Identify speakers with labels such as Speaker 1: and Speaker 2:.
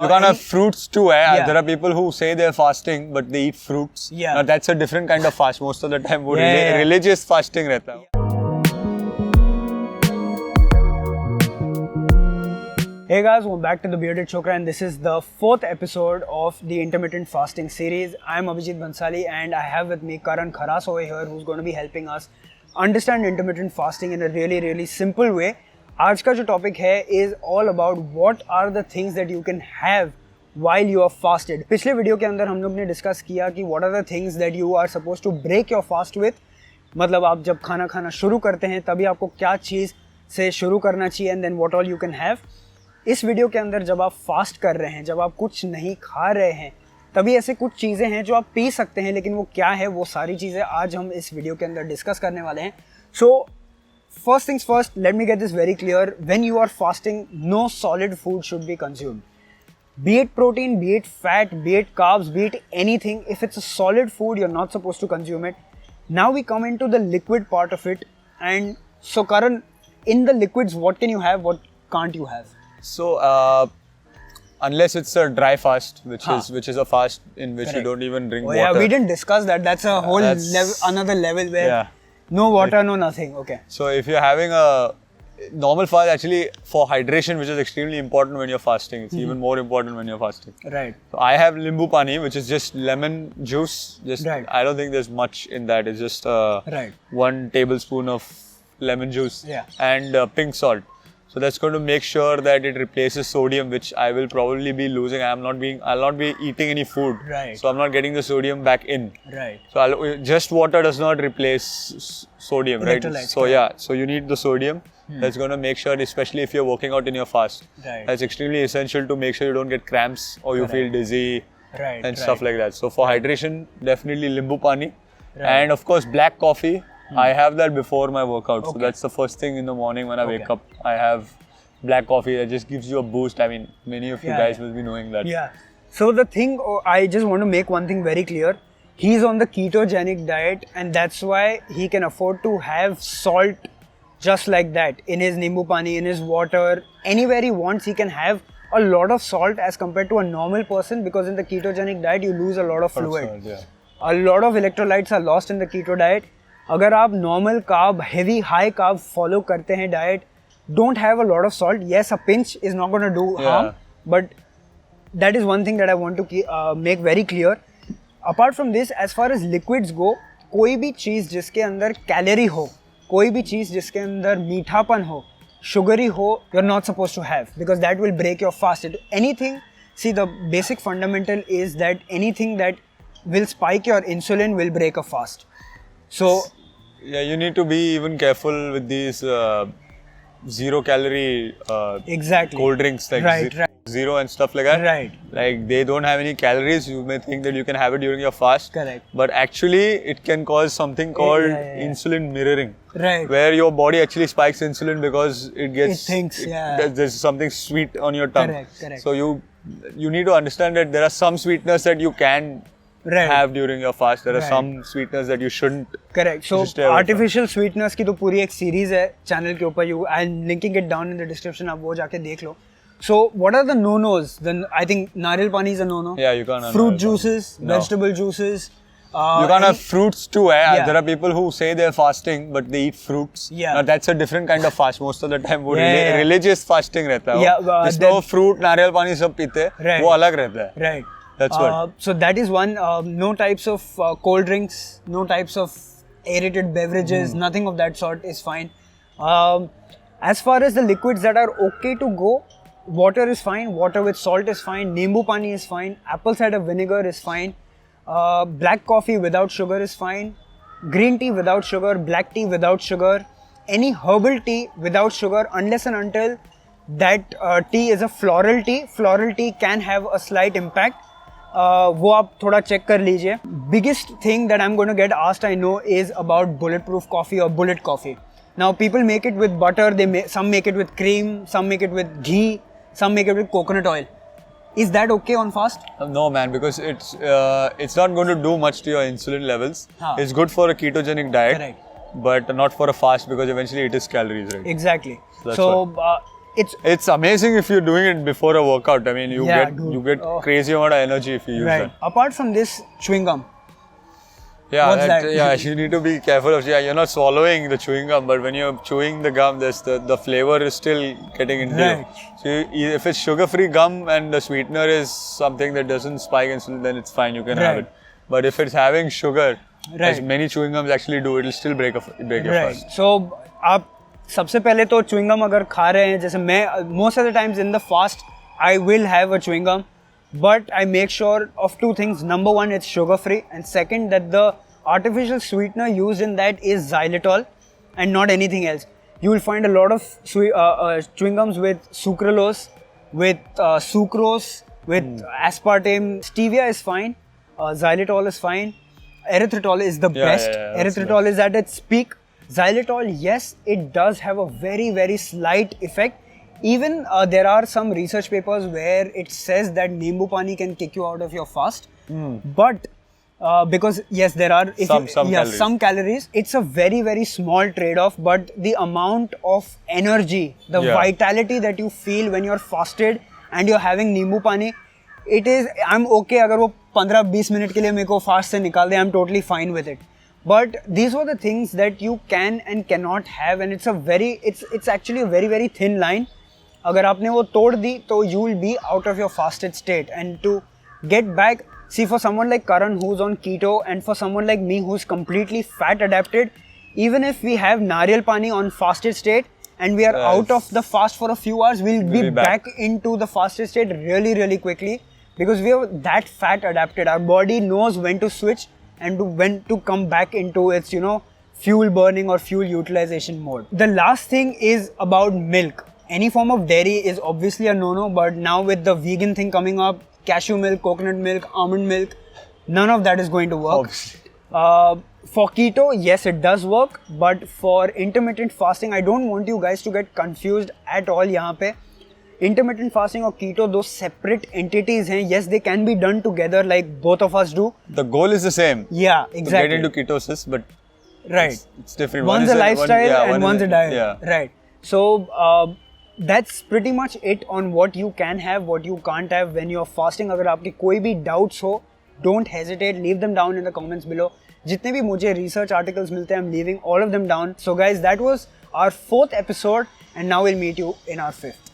Speaker 1: You can't have fruits too.
Speaker 2: Yeah.
Speaker 1: There are people who say they're fasting, but they eat fruits.
Speaker 2: Yeah.
Speaker 1: Now that's a different kind of fast. Most of the time, वो
Speaker 2: Yeah.
Speaker 1: religious fasting रहता है.
Speaker 2: Hey guys, welcome back to the Bearded Chokra, and this is the 4th episode of the intermittent fasting series. I'm Abhijit Bansali and I have with me Karan Kharas over here, who's going to be helping us understand intermittent fasting in a really simple way. आज का जो topic है is all about what are the things that you can have while you are fasted. पिछले video के अंदर हम लोग ने डिस्कस किया कि what are the things that you are supposed to break your fast with. मतलब आप जब खाना खाना शुरू करते हैं तभी आपको क्या चीज़ से शुरू करना चाहिए and then what all you can have. इस वीडियो के अंदर जब आप फास्ट कर रहे हैं, जब आप कुछ नहीं खा रहे हैं, तभी ऐसे कुछ चीज़ें हैं जो आप पी सकते हैं, लेकिन वो क्या है, वो सारी चीज़ें आज हम इस वीडियो के अंदर डिस्कस करने वाले हैं. So first things first, let me get this very clear. When you are fasting, no solid food should be consumed. Be it protein, be it fat, be it carbs, be it anything, if it's a solid food, you're not supposed to consume it. Now we come into the liquid part of it. And so Karan, in the liquids, what can you have, what can't you have?
Speaker 1: So, unless it's a dry fast, which is a fast in which
Speaker 2: Correct.
Speaker 1: you don't even drink
Speaker 2: Oh
Speaker 1: water.
Speaker 2: yeah, we didn't discuss that. That's a whole level, another level where no water, no nothing. Okay.
Speaker 1: So if you're having a normal fast, actually for hydration, which is extremely important when you're fasting, it's even more important when you're fasting.
Speaker 2: Right.
Speaker 1: So I have limbu pani, which is just lemon juice. Just
Speaker 2: Right.
Speaker 1: I don't think there's much in that. It's just
Speaker 2: Right.
Speaker 1: 1 tablespoon of lemon juice and pink salt. So that's going to make sure that it replaces sodium, which I will probably be losing. I'll not be eating any food.
Speaker 2: Right.
Speaker 1: So I'm not getting the sodium back in.
Speaker 2: Right.
Speaker 1: So just water does not replace sodium, right?
Speaker 2: Electrolytes,
Speaker 1: So so you need the sodium. That's going to make sure, especially if you're working out in your fast,
Speaker 2: Right.
Speaker 1: that's extremely essential to make sure you don't get cramps or you feel dizzy and stuff like that. So for hydration, definitely limbu pani, and of course black coffee. I have that before my workout, so that's the first thing in the morning when I wake up. I have black coffee that just gives you a boost. I mean, many of you guys will be knowing that.
Speaker 2: Yeah. So the thing, I just want to make one thing very clear. He's on the ketogenic diet, and that's why he can afford to have salt just like that in his nimbu pani, in his water, anywhere he wants. He can have a lot of salt as compared to a normal person, because in the ketogenic diet you lose a lot of fluid. A lot of electrolytes are lost in the keto diet. अगर आप normal carb, heavy, high carb follow करते हैं diet, don't have a lot of salt. Yes, a pinch is not going to do harm, but that is one thing that I want to make very clear. Apart from this, as far as liquids go, कोई भी चीज़ जिसके अंदर calorie हो, कोई भी चीज़ जिसके अंदर मीठापन हो, sugary हो, you're not supposed to have, because that will break your fast. Anything, see, the basic fundamental is that anything that will spike your insulin will break a fast. So
Speaker 1: you need to be even careful with these 0 calorie cold drinks like zero and stuff like that.
Speaker 2: Right.
Speaker 1: Like they don't have any calories. You may think that you can have it during your fast.
Speaker 2: Correct.
Speaker 1: But actually it can cause something called insulin mirroring.
Speaker 2: Right.
Speaker 1: Where your body actually spikes insulin because it
Speaker 2: thinks
Speaker 1: there's something sweet on your tongue.
Speaker 2: Correct.
Speaker 1: So you need to understand that there are some sweeteners that you can have during your fast. There are some sweeteners that you shouldn't.
Speaker 2: Correct. So artificial sweeteners की तो पूरी एक series है channel के ऊपर. I'm linking it down in the description. आप वो जाके देख लो. So what are the no-nos? Then I think nariyal pani is a no-no.
Speaker 1: Yeah, you can't have
Speaker 2: fruit juices, vegetable juices.
Speaker 1: You can't have fruits too. There are people who say they're fasting, but they eat fruits.
Speaker 2: Yeah.
Speaker 1: Now that's a different kind of fast. Most of the time, वो religious fasting रहता है.
Speaker 2: Yeah.
Speaker 1: जिसमें fruit, नारियल पानी सब पीते हैं, वो अलग रहता है.
Speaker 2: Right.
Speaker 1: That's what.
Speaker 2: So that is one. No types of cold drinks, no types of aerated beverages, nothing of that sort is fine. As far as the liquids that are okay to go, water is fine, water with salt is fine, nimbu pani is fine, apple cider vinegar is fine, black coffee without sugar is fine, green tea without sugar, black tea without sugar, any herbal tea without sugar, unless and until that tea is a floral tea. Floral tea can have a slight impact. वो आप थोड़ा check कर लीजिए. Biggest thing that I'm going to get asked, I know, is about bulletproof coffee or bullet coffee. Now people make it with butter, some make it with cream, some make it with ghee, some make it with coconut oil. Is that okay on fast?
Speaker 1: No man, because it's not going to do much to your insulin levels. It's good for a ketogenic diet, but not for a fast, because eventually it is calories, right?
Speaker 2: Exactly.
Speaker 1: So It's amazing if you're doing it before a workout. I mean, you get crazy amount of energy if you use that.
Speaker 2: Apart from this, chewing gum.
Speaker 1: Yeah,
Speaker 2: What's that?
Speaker 1: Yeah, you need to be careful of. Yeah, you're not swallowing the chewing gum, but when you're chewing the gum, there's the flavor is still getting into you. So if it's sugar-free gum and the sweetener is something that doesn't spike insulin, then it's fine. You can have it. But if it's having sugar, as many chewing gums actually do, it'll still break your fast.
Speaker 2: So आप सबसे पहले तो chewing gum अगर खा रहे हैं, जैसे मैं most of the times in the fast I will have a chewing gum. But I make sure of two things. Number one, it's sugar free, and second, that the artificial sweetener used in that is xylitol and not anything else. You will find a lot of chewing gums with sucralose, with sucrose, with aspartame. Stevia is fine, xylitol is fine, erythritol is the best. Erythritol is at its peak. Xylitol, yes, it does have a very, very slight effect. Even there are some research papers where it says that Nimbu Pani can kick you out of your fast. But because yes, there are some calories. It's a very, very small trade-off. But the amount of energy, the vitality that you feel when you're fasted and you're having Nimbu Pani, it is. I'm okay. अगर वो 15-20 minute के लिए मेरे को fast से निकाल दे, I'm totally fine with it. But these were the things that you can and cannot have, and it's actually a very, very thin line. अगर आपने वो तोड़ दी तो you will be out of your fasted state, and to get back, see, for someone like Karan who's on keto and for someone like me who's completely fat adapted, even if we have Nariyal Pani on fasted state and we are out of the fast for a few hours, we'll be back into the fasted state really, really quickly, because we are that fat adapted. Our body knows when to switch and when to come back into its, fuel burning or fuel utilization mode. The last thing is about milk. Any form of dairy is obviously a no-no, but now with the vegan thing coming up, cashew milk, coconut milk, almond milk, none of that is going to work. For keto, yes, it does work, but for intermittent fasting, I don't want you guys to get confused at all यहाँ पे. Intermittent fasting or keto, those separate entities हैं. Yes, they can be done together like both of us do.
Speaker 1: The goal is the same.
Speaker 2: Yeah, exactly.
Speaker 1: To get into ketosis, but it's different.
Speaker 2: One's a lifestyle and one's a diet. Yeah. Right. So that's pretty much it on what you can have, what you can't have when you're fasting. अगर आपके कोई भी doubts हो, don't hesitate, leave them down in the comments below. जितने भी मुझे research articles मिलते हैं, I'm leaving all of them down. So guys, that was our 4th episode, and now we'll meet you in our 5th.